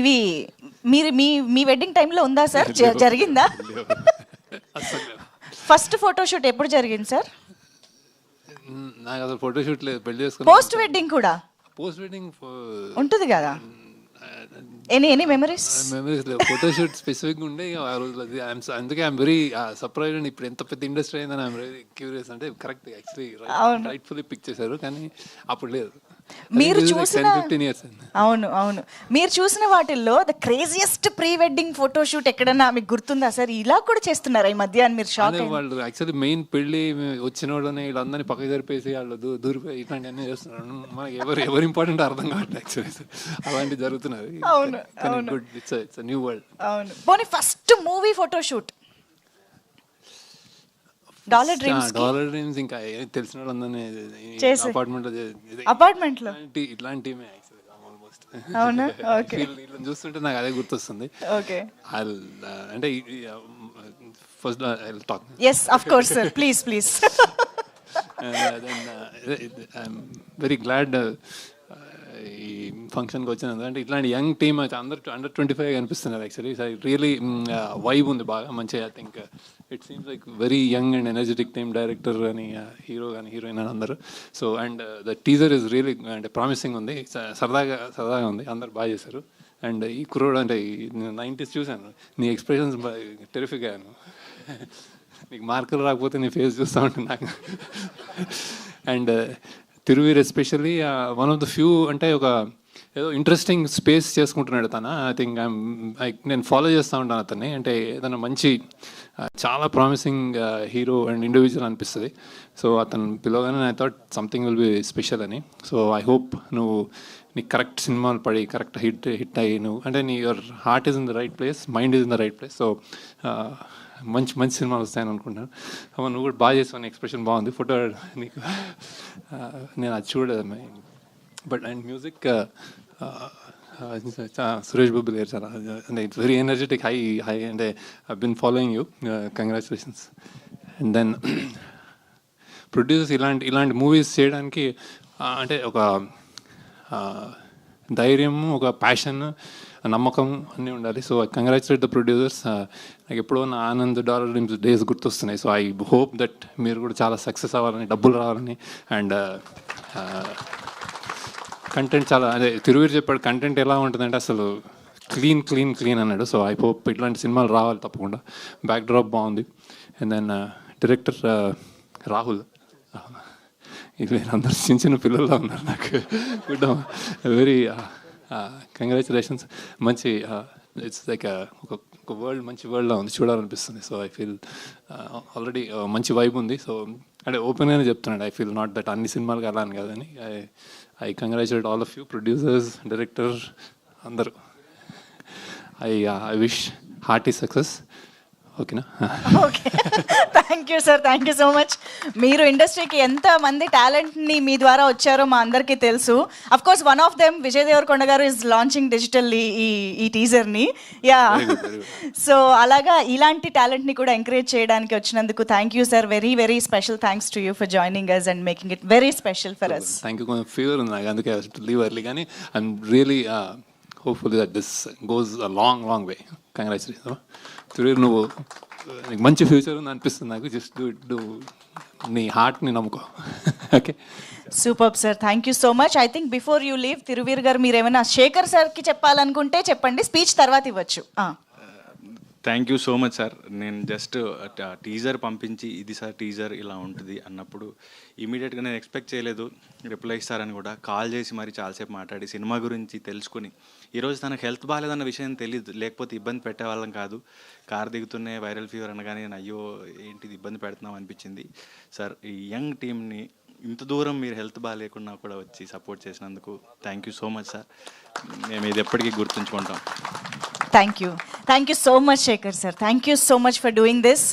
ఇవి మీరు మీ మీ వెడ్డింగ్ టైంలో ఉందా సార్? జరిగిందా? ఫస్ట్ ఫోటోషూట్ ఎప్పుడు జరిగింది సార్? నాకు అసలు ఫోటోషూట్ లేదు, పెళ్లి చేసుకుని. పోస్ట్ వెడ్డింగ్ కూడా పోస్ట్ వెడ్డింగ్ ఉంటుంది కదా, ఎనీ మెమరీస్? మెమరీస్ లేవు, ఫోటోషూట్ స్పెసిఫిక్గా ఉండే ఆ రోజులు. అది అందుకే ఐఎమ్ వెరీ సర్ప్రైజ్ అండ్ ఇప్పుడు ఎంత పెద్ద ఇండస్ట్రీ అయిందని ఐఎమ్ వెరీ క్యూరియస్. అంటే కరెక్ట్ యాక్చువల్లీ రైట్ఫుల్లీ పిక్ చేశారు, కానీ అప్పుడు లేదు. మీరు చూసిన 15 years. అవును అవును, మీరు చూసిన వాటిల్లో the craziest pre wedding photoshoot ఎక్కడన్నా మీకు గుర్తుందా సార్? ఇలా కూడా చేస్తున్నారా ఈ మధ్య అని మీరు షాక్? వాళ్ళు యాక్చువల్లీ మెయిన్ పెళ్లి వచ్చిన వాళ్ళని వీళ్ళందరినీ పక్కకి జరిపేసి వాళ్ళు దూరిపోయి ఇట్లాంటివన్నీ చేస్తున్నారు. మనకి ఎవరు ఇంపార్టెంట్ అర్థం కావట్లేదు యాక్చువల్లీ, అలాంటివి జరుగుతున్నారు. అవును అవును, ఇట్స్ న్యూ వరల్డ్. అవును. పోనీ first movie photoshoot dollar dreams ఇంకా తెలిసిన వాళ్ళందరినీ అపార్ట్మెంట్ లో ఇట్లాంటివి అవునా? ఓకే, చూస్తుంటే నాకు అదే గుర్తొస్తుంది. ఓకే, అంటే first talk. yes of course sir, please please. I'm very glad ఈ ఫంక్షన్కి వచ్చినందుకు. అంటే ఇట్లాంటి యంగ్ టీమ్ అందరు అండర్ 25 కనిపిస్తున్నారు యాక్చువల్లీ. రియలీ వైబ్ ఉంది బాగా మంచిగా. I think it seems like very young and energetic team, director కానీ హీరో కానీ హీరోయిన్ అని అందరూ. So and the teaser is really అంటే ప్రామిసింగ్ ఉంది, సరదాగా ఉంది, అందరు బాగా చేశారు. అండ్ ఈ కుర్రోడు అంటే 90s చూశాను, నీ ఎక్స్ప్రెషన్స్ టెరిఫిక్ అయ్యాను. నీకు మార్కులు రాకపోతే నీ ఫేస్ చూస్తూ ఉంటుంది నాకు. And Thiruveer especially one of the few అంటే ఒక ఏదో ఇంట్రెస్టింగ్ స్పేస్ చేసుకుంటున్నాడు తను. ఐ థింక్ నేను ఫాలో చేస్తూ ఉంటాను అతన్ని. అంటే ఏదైనా మంచి చాలా ప్రామిసింగ్ హీరో అండ్ ఇండివిజువల్ అనిపిస్తుంది. సో అతను పిలవగానే I thought something will be special అని. సో ఐ హోప్ నువ్వు నీకు కరెక్ట్ సినిమాలు పడి కరెక్ట్ హిట్ అయ్యి నువ్వు అంటే your heart is in the right place, mind is in the right place. So మంచి సినిమాలు వస్తాయని అనుకుంటున్నాను. నువ్వు కూడా బాగా చేసావు, నీ ఎక్స్ప్రెషన్ బాగుంది, ఫోటో నీకు నేను అది చూడలేదు. But and music Suresh Babu లేరు చాలా, అంటే ఇట్స్ వెరీ ఎనర్జెటిక్, హై అంటే I been following you, congratulations. And then producers ఇలాంటి మూవీస్ చేయడానికి అంటే ఒక ధైర్యం, ఒక ప్యాషన్, నమ్మకం అన్నీ ఉండాలి. So I congratulate the producers. నాకు ఎప్పుడో నా ఆనంద్ డాలర్ డ్రీమ్స్ డేస్ గుర్తొస్తున్నాయి. సో ఐ హోప్ దట్ మీరు కూడా చాలా సక్సెస్ అవ్వాలని, డబ్బులు రావాలని. అండ్ కంటెంట్ చాలా అదే తిరువీర్ చెప్పాడు, కంటెంట్ ఎలా ఉంటుందంటే అసలు క్లీన్ అన్నాడు. సో ఐ హోప్ ఇట్లాంటి సినిమాలు రావాలి తప్పకుండా. బ్యాక్ డ్రాప్ బాగుంది. అండ్ దెన్ డైరెక్టర్ రాహుల్, వీళ్ళందరూ చిన్న పిల్లల్లో ఉన్నారు నాకు. Good, very congratulations. మంచి ఇట్స్ లైక్ ఒక వరల్డ్, మంచి వరల్డ్లో ఉంది, చూడాలనిపిస్తుంది. సో ఐ ఫీల్ ఆల్రెడీ మంచి వైబ్ ఉంది. సో అంటే ఓపెన్గానే చెప్తున్నాడు, ఐ ఫీల్ నాట్ దట్ అన్ని సినిమాలకు అలా అని కాదని. I congratulate all of you, producers, director అందరూ. I wish hearty success. ఓకేనా? Okay, thank you sir, thank you so much. మీరు ఇండస్ట్రీకి ఎంతమంది టాలెంట్ని మీ ద్వారా వచ్చారో మా అందరికీ తెలుసు. Of course one of them Vijay Deverakonda garu is launching digitally ఈ టీజర్ని. యా, సో అలాగా ఇలాంటి టాలెంట్ని కూడా ఎంకరేజ్ చేయడానికి వచ్చినందుకు thank you sir. Very very special thanks to you for joining us and making it very special for us. Thank you. కొంచెం fever ఉంది నాకు, అందుకే లీవ్ ఎర్లీ, కానీ I'm really hopefully that this goes a long way. Congratulation. Thiruveer, నువ్వు నీకు మంచి future ఉంది అనిపిస్తుంది నాకు. జస్ట్ డూ నీ హార్ట్ని నమ్ముకో. Okay, super sir, thank you so much. I think before you leave Thiruveer garu మీరు ఏమైనా శేఖర్ సార్కి చెప్పాలనుకుంటే చెప్పండి, స్పీచ్ తర్వాత ఇవ్వచ్చు. Thank you so much sir. నేను జస్ట్ టీజర్ పంపించి ఇది సార్ టీజర్ ఇలా ఉంటుంది అన్నప్పుడు ఇమీడియట్గా నేను ఎక్స్పెక్ట్ చేయలేదు రిప్లై ఇస్తారని. కూడా కాల్ చేసి మరి చాలాసేపు మాట్లాడి సినిమా గురించి తెలుసుకుని, ఈరోజు తనకు హెల్త్ బాగాలేదన్న విషయం తెలియదు, లేకపోతే ఇబ్బంది పెట్టేవాళ్ళం కాదు. కార్ దిగుతున్నే వైరల్ ఫీవర్ అనగానే నేను అయ్యో ఏంటిది ఇబ్బంది పెడుతున్నాం అనిపించింది. సార్, ఈ యంగ్ టీమ్ని ఇంత దూరం మీరు హెల్త్ బాగాలేకుండా కూడా వచ్చి సపోర్ట్ చేసినందుకు thank you so much sir. మేము ఇది ఎప్పటికీ గుర్తుంచుకుంటాం. Thank you so much Sekhar sir. Thank you so much for doing this.